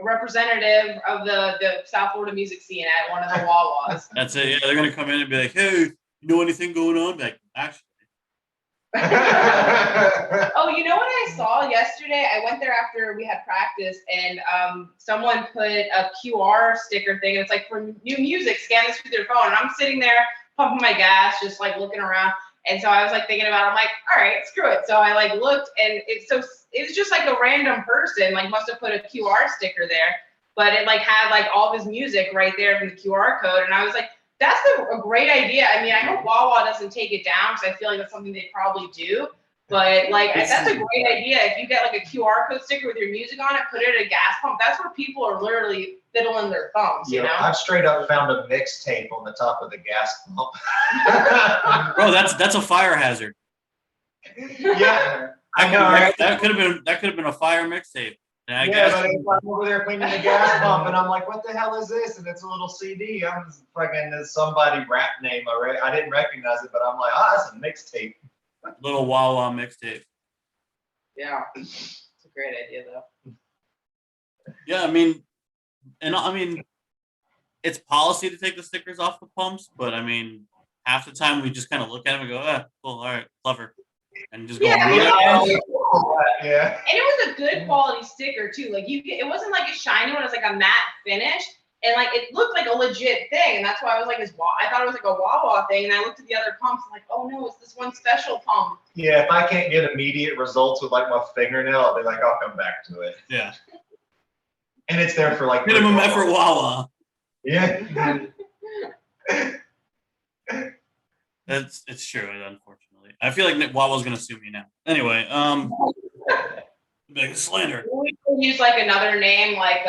representative of the South Florida music scene at one of the Wawas. That's it. Yeah, they're gonna come in and be like, "Hey, you know anything going on?" Like, actually, Oh, you know what I saw yesterday? I went there after we had practice, and someone put a QR sticker thing, and it's like for new music, scan this with your phone. And I'm sitting there pumping my gas, just like looking around. And so I was like thinking about it. I'm like, all right, screw it. So I like looked, and it was just like a random person like must have put a QR sticker there, but it like had like all of his music right there from the QR code, and I was like, that's a great idea. I mean, I hope Wawa doesn't take it down because I feel like that's something they probably do. But like, that's a great idea. If you get like a QR code sticker with your music on it, put it at a gas pump. That's where people are literally fiddling their thumbs. You know. I've straight up found a mixtape on the top of the gas pump. bro, that's a fire hazard. Yeah, I know. Right? That could have been a fire mixtape. And I Yeah, guess but I'm over there cleaning the gas pump, and I'm like, "What the hell is this?" And it's a little CD. I'm just fucking somebody rap name. I didn't recognize it, but I'm like, "Ah, that's a mixtape." little Wawa mixtape. Yeah, it's a great idea though. Yeah, I mean, it's policy to take the stickers off the pumps, but I mean, half the time we just kind of look at them and go, cool, all right, clever, and just go on with it. Yeah. And it was a good quality sticker too. Like it wasn't like a shiny one. It was like a matte finish, and like it looked like a legit thing. And that's why I was like, I thought it was like a Wawa thing. And I looked at the other pumps, and like, oh no, it's this one special pump. Yeah, if I can't get immediate results with like my fingernail, I'll be like, I'll come back to it. Yeah. And it's there for like Minimum effort Wawa. Yeah. It's true, unfortunately. I feel like Wawa's gonna sue me now. Anyway, big slander. We could use like another name, like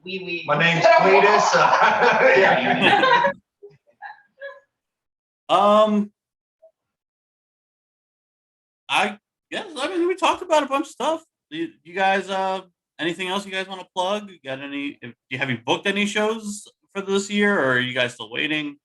Wee Wee. My name's Cletus. Yeah. I mean, we talked about a bunch of stuff. You guys, anything else you guys want to plug? You got any? Have you booked any shows for this year, or are you guys still waiting?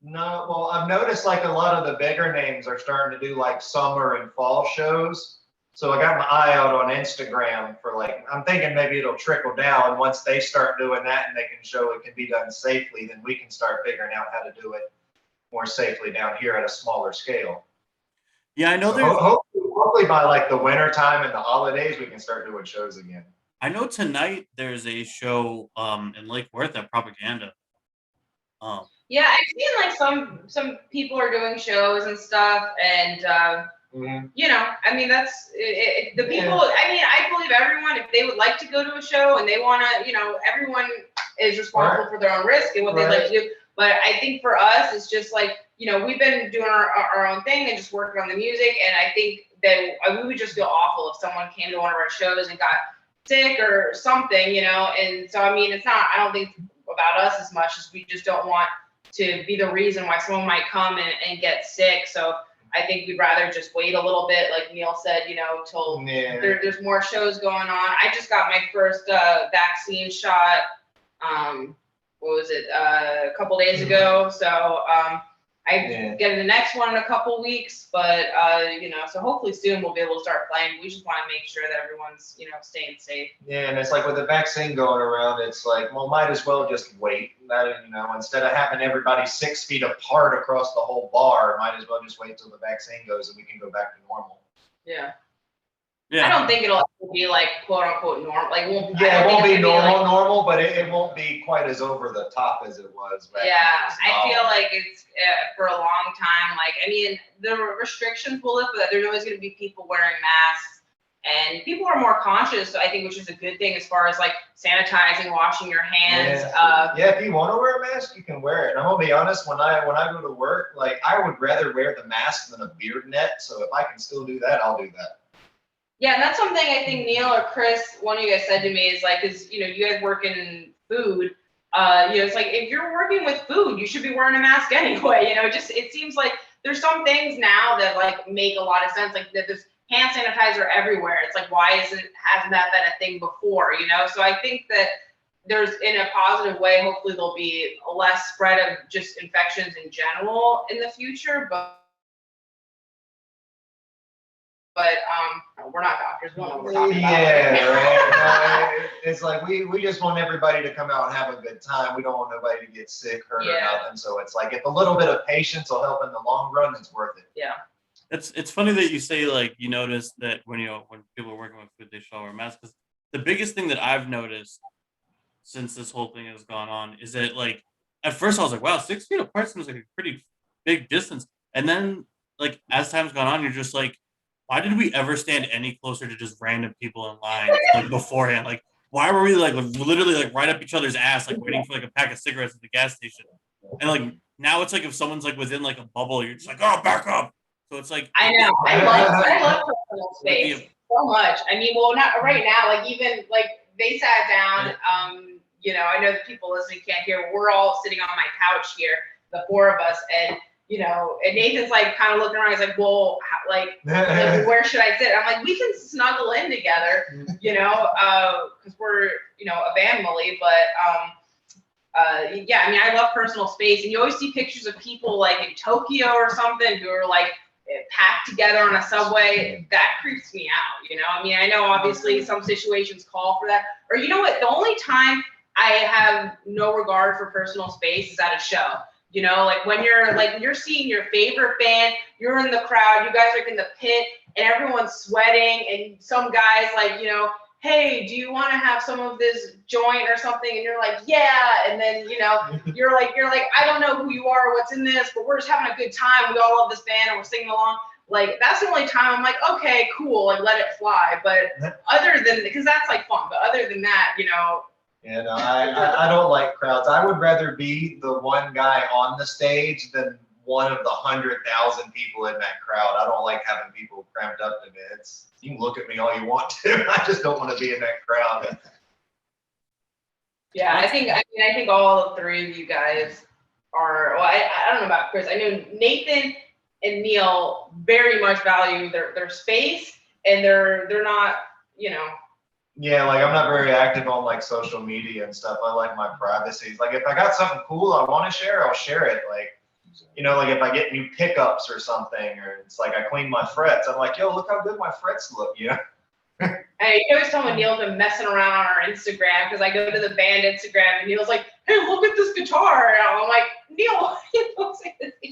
No, well, I've noticed like a lot of the bigger names are starting to do like summer and fall shows. So I got my eye out on Instagram for like, I'm thinking maybe it'll trickle down. And once they start doing that and they can show it can be done safely, then we can start figuring out how to do it more safely down here at a smaller scale. Yeah, I know so hopefully by like the winter time and the holidays, we can start doing shows again. I know tonight there's a show in Lake Worth at Propaganda. Yeah, I've seen like some people are doing shows and stuff, and you know, I mean that's the people. Yeah. I mean, I believe everyone, if they would like to go to a show and they want to, you know, everyone is responsible for their own risk and what they like to do. But I think for us, it's just like, you know, we've been doing our own thing and just working on the music, and I think that we would just feel awful if someone came to one of our shows and got sick or something, you know. And so I mean, it's not. I don't think it's about us as much as we just don't want to be the reason why someone might come and get sick. So I think we'd rather just wait a little bit, like Neil said, you know, till there's more shows going on. I just got my first vaccine shot, what was it, a couple days ago. So I get the next one in a couple weeks, but you know, so hopefully soon we'll be able to start playing. We just want to make sure that everyone's, you know, staying safe. Yeah, and it's like with the vaccine going around, it's like, well, might as well just wait. You know, instead of having everybody 6 feet apart across the whole bar, might as well just wait till the vaccine goes and we can go back to normal. Yeah. Yeah. I don't think it'll be like quote unquote normal. Like, it won't be normal, but it won't be quite as over the top as it was. I feel like it's for a long time. Like, I mean, the restrictions will lift, but there's always going to be people wearing masks, and people are more conscious. I think, which is a good thing as far as like sanitizing, washing your hands. If you want to wear a mask, you can wear it. And I'm gonna be honest, when I go to work, like I would rather wear the mask than a beard net. So if I can still do that, I'll do that. Yeah, and that's something I think Neil or Chris, one of you guys said to me is like, because, you know, you guys work in food, It's like if you're working with food, you should be wearing a mask anyway. Just it seems like there's some things now that like make a lot of sense. Like this hand sanitizer everywhere. It's like hasn't that been a thing before? So I think that there's in a positive way. Hopefully there'll be less spread of just infections in general in the future, but we're not doctors. We don't know what we're talking about. Yeah, right. No, it's like we just want everybody to come out and have a good time. We don't want nobody to get sick, hurt, or nothing. So it's like if a little bit of patience will help in the long run, it's worth it. Yeah. It's funny that you say like you notice that when people are working with food, they should wear masks. Because the biggest thing that I've noticed since this whole thing has gone on is that like at first I was like, wow, 6 feet apart seems like a pretty big distance, and then like as time's gone on, you're just like, why did we ever stand any closer to just random people in line like beforehand? Like, why were we like literally like right up each other's ass, like waiting for like a pack of cigarettes at the gas station? And like now it's like if someone's like within like a bubble, you're just like, oh, back up. So it's like I know. I love personal space so much. I mean, well, not right now. Like even like they sat down. I know that people listening can't hear. We're all sitting on my couch here, the four of us, and and Nathan's like kind of looking around. He's like, well, like where should I sit? I'm like, we can snuggle in together, because we're, a family. But yeah, I mean, I love personal space, and you always see pictures of people like in Tokyo or something who are like packed together on a subway. That creeps me out. I mean, I know obviously some situations call for that, or you know what? The only time I have no regard for personal space is at a show. Like when you're seeing your favorite band, you're in the crowd, you guys are in the pit, and everyone's sweating, and some guys like, hey, do you want to have some of this joint or something? And you're like, yeah, and then you're like, I don't know who you are, what's in this, but we're just having a good time. We all love this band, and we're singing along. Like that's the only time I'm like, okay, cool, like let it fly. But other than because that's like fun, but other than that, Yeah, no, I don't like crowds. I would rather be the one guy on the stage than one of the 100,000 people in that crowd. I don't like having people cramped up to bits. You can look at me all you want to. I just don't want to be in that crowd. Yeah, I think all three of you guys are. Well, I don't know about Chris. I know Nathan and Neil very much value their space, and they're not, Yeah, like I'm not very active on like social media and stuff. I like my privacy. Like if I got something cool I want to share, I'll share it. Like, like if I get new pickups or something, or it's like I clean my frets, I'm like, yo, look how good my frets look, I always tell me Neil's been messing around on our Instagram because I go to the band Instagram and Neil's like, hey, look at this guitar. And I'm like, Neil, why are you posting this here?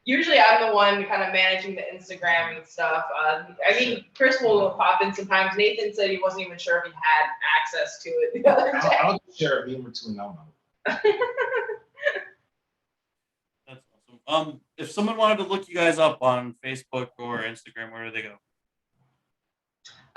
Usually I'm the one kind of managing the Instagram and stuff. I mean, Chris will pop in sometimes. Nathan said he wasn't even sure if he had access to it the other day. I'll share a meme or two now. That's awesome. If someone wanted to look you guys up on Facebook or Instagram, where do they go?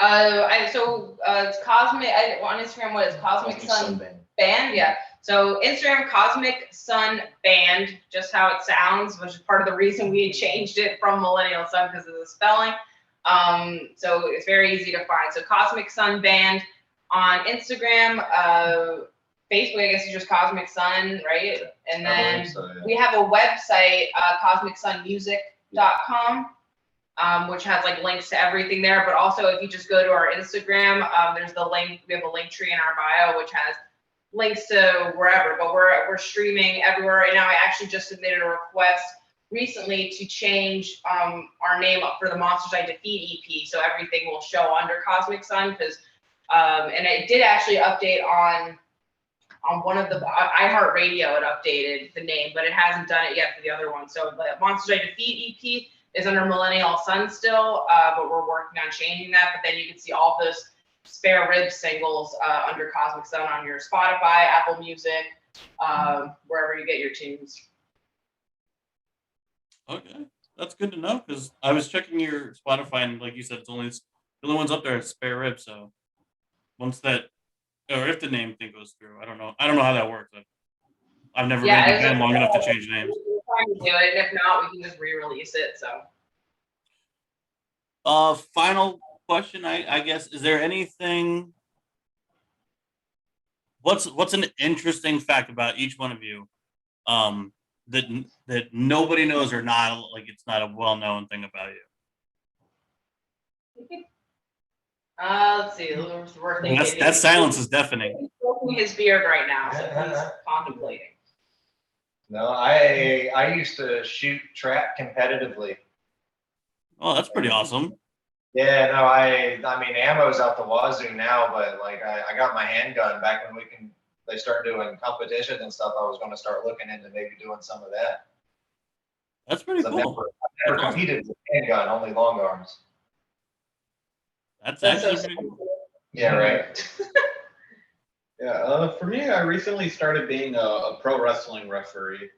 It's Cosmic. On Instagram, what is Cosmic Sun Band? Yeah. So Instagram, Cosmic Sun Band, just how it sounds, which is part of the reason we had changed it from Millennial Sun because of the spelling. So it's very easy to find. So Cosmic Sun Band on Instagram. Facebook, I guess, is just Cosmic Sun, right? And then we have a website, cosmicsunmusic.com. Which has like links to everything there. But also, if you just go to our Instagram, there's the link. We have a link tree in our bio, which has links to wherever. But we're streaming everywhere right now. I actually just submitted a request recently to change our name up for the Monsters I Defeat EP, so everything will show under Cosmic Sun. Because and it did actually update on one of the iHeartRadio. It updated the name, but it hasn't done it yet for the other one. So the Monsters I Defeat EP is under Millennial Sun still, but we're working on changing that. But then you can see all those Spare Rib singles under Cosmic Sun on your Spotify, Apple Music, wherever you get your tunes. Okay, that's good to know because I was checking your Spotify and like you said, the only ones up there is Spare Rib. So once that, or if the name thing goes through, I don't know how that works. I've never been in a band long enough to change names. Trying to do it, and if not, we can just re-release it. So, final question, I guess, is there anything what's an interesting fact about each one of you, that nobody knows or not like it's not a well known thing about you? Let's see. We're thinking. That silence is deafening. He's stroking his beard right now, so he's contemplating. No, I used to shoot track competitively. Oh, that's pretty awesome. Yeah, no, I mean ammo's out the wazoo now, but like I got my handgun back when they start doing competition and stuff. I was going to start looking into maybe doing some of that. That's pretty I've cool. never competed with handgun, only long arms. That's actually pretty cool. Yeah, right. Yeah, for me, I recently started being a pro wrestling referee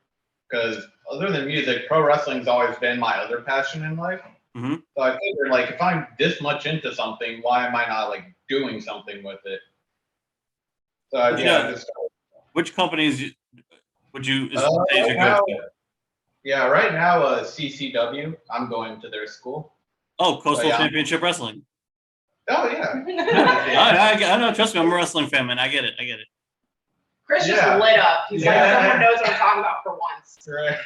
because other than music, pro wrestling's always been my other passion in life. Mm-hmm. So I figured, like, if I'm this much into something, why am I not like doing something with it? So Which companies would you? right now, yeah, right now, CCW. I'm going to their school. Oh, Coastal Championship Wrestling. Oh yeah. I know. Trust me, I'm a wrestling fan, man. I get it. Chris just lit up. He's like, someone knows what I'm talking about for once. Right.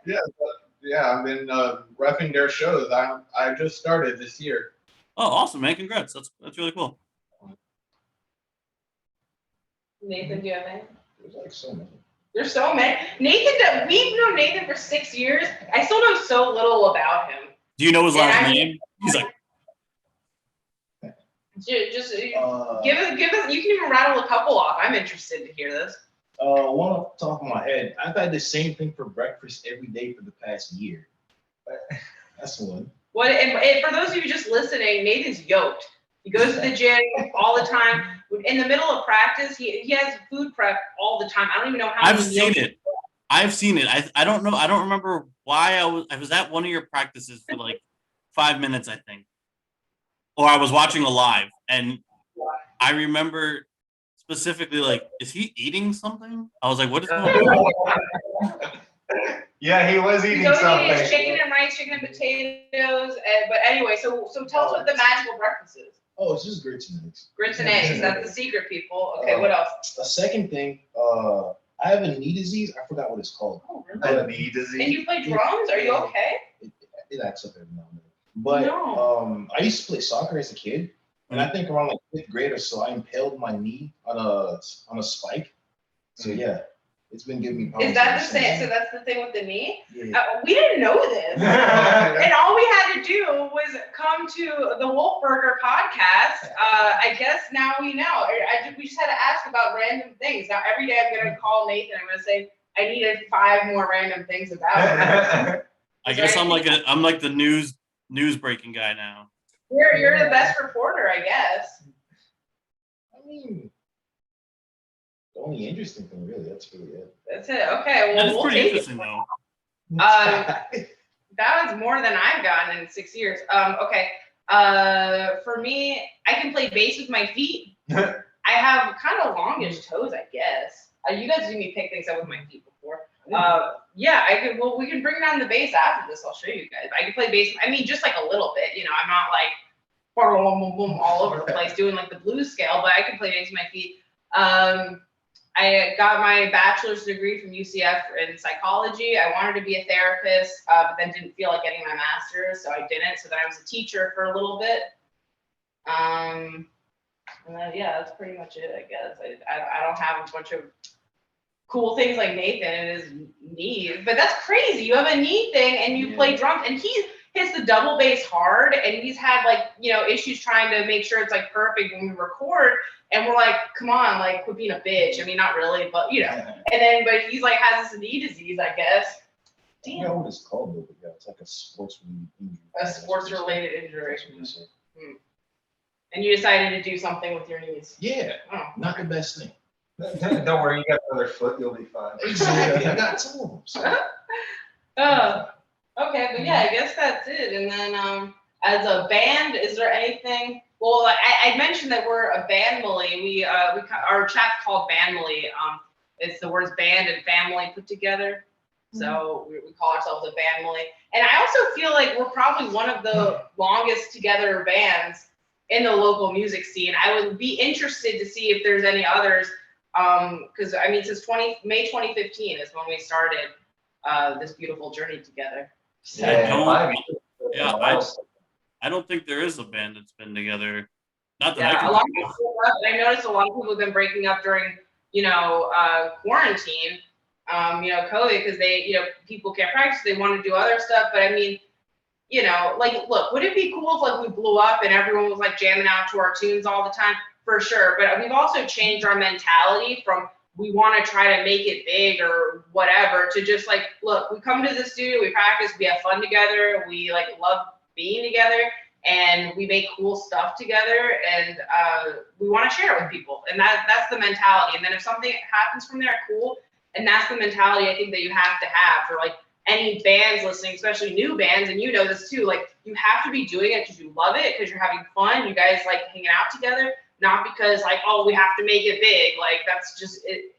Yeah. I've been reffing their shows. I just started this year. Oh, awesome, man! Congrats. That's really cool. Nathan, do you have any? There's like so many. There's so many. Nathan, we've known Nathan for 6 years. I still know so little about him. Do you know his last name? He's like. Just give us. You can even rattle a couple off. I'm interested to hear this. One off the top of my head, I've had the same thing for breakfast every day for the past year. That's one. What? And for those of you just listening, Nathan's yoked. He goes to the gym all the time. In the middle of practice, he has food prep all the time. I don't even know how. I've seen it. I don't know. I don't remember why I was at one of your practices for like 5 minutes, I think. Or I was watching a live, and I remember specifically, like, is he eating something? I was like, what is going on? Yeah, he was eating something. Eating chicken and rice, chicken and potatoes. But anyway, so tell us what the magical breakfast is. Oh, it's just grits and eggs. Grits and eggs. That's the secret, people. Okay, what else? A second thing, I have a knee disease. I forgot what it's called. Oh, really? A knee disease. And you play drums? Are you okay? It acts up every now and then. But I used to play soccer as a kid, and I think around like 5th grade or so, I impaled my knee on a spike. So yeah, it's been giving me problems. Is that the same? So that's the thing with the knee? Yeah. We didn't know this, and all we had to do was come to the Wolfburger podcast. I guess now we know. We just had to ask about random things. Now every day I'm gonna call Nathan. I'm gonna say I needed 5 more random things about him. I guess I'm like the news breaking guy now. You're the best reporter, I guess. I mean, the only interesting thing, really, that's really it. That's it. Okay, well, That's pretty interesting, though. That was more than I've gotten in 6 years. Okay. For me, I can play bass with my feet. I have kind of longish toes, I guess. You guys see me pick things up with my feet before. Yeah, I could. Well, we can bring down the bass after this. I'll show you guys. I can play bass. I mean, just like a little bit. You know, I'm not like boom, boom, boom, all over the place doing like the blues scale, but I can play bass with my feet. I got my bachelor's degree from UCF in psychology. I wanted to be a therapist, but then didn't feel like getting my master's, so I didn't. So then I was a teacher for a little bit. And then, yeah, that's pretty much it, I guess. I don't have a bunch of cool things like Nathan and his knees, but that's crazy. You have a knee thing and you play drums, and he hits the double bass hard, and he's had like, you know, issues trying to make sure it's like perfect when we record, and we're like, come on, like, quit being a bitch. I mean, not really, but you know. And then, but he's like has this knee disease, I guess. Damn. I don't know what it's called, but yeah, it's like a sports-related injury. A sports-related injury. And you decided to do something with your knees. Yeah, not the best thing. Don't worry, you got another foot, you'll be fine. Exactly, I got 2 of them. So. Okay, but yeah, I guess that's it. And then as a band, is there anything? Well, I mentioned that we're a bandmily. We our chat's called bandmily. It's the words band and family put together. So we call ourselves a bandmily. And I also feel like we're probably one of the longest together bands in the local music scene. I would be interested to see if there's any others. Because I mean, since May 2015 is when we started this beautiful journey together. So, I don't think there is a band that's been together. Not that I yeah, can a lot of think of. people, I noticed a lot of people have been breaking up during, quarantine, COVID, because people can't practice, they want to do other stuff. But I mean, look, would it be cool if like we blew up and everyone was like jamming out to our tunes all the time? For sure. But we've also changed our mentality from we want to try to make it big or whatever to just like, look, we come to the studio, we practice, we have fun together, we like love being together, and we make cool stuff together, and we want to share it with people. And that's the mentality. And then if something happens from there, cool. And that's the mentality I think that you have to have for like any bands listening, especially new bands, and you know this too, like you have to be doing it because you love it, because you're having fun, you guys like hanging out together, not because like, oh, we have to make it big. Like that's just it,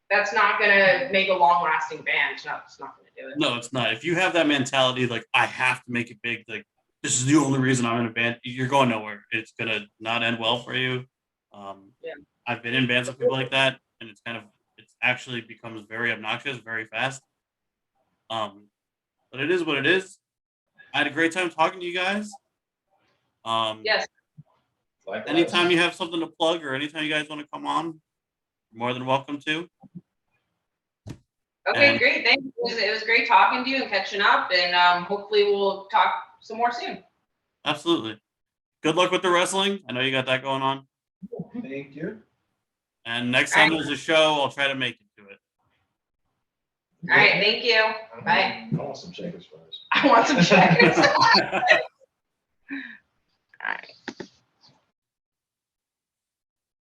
that's not gonna make a long-lasting band. It's not gonna do it. No, it's not. If you have that mentality, like I have to make it big, like this is the only reason I'm in a band, you're going nowhere. It's gonna not end well for you. Yeah. I've been in bands with people like that, and it's actually becomes very obnoxious very fast. But it is what it is. I had a great time talking to you guys. Yes. Anytime you have something to plug or anytime you guys want to come on, you're more than welcome to. Okay, great. Thank you. It was great talking to you and catching up, and hopefully we'll talk some more soon. Absolutely. Good luck with the wrestling. I know you got that going on. Thank you. And next time there's a show, I'll try to make it to it. All right, thank you. Bye. I want some checkers fries. I want some checkers. All right.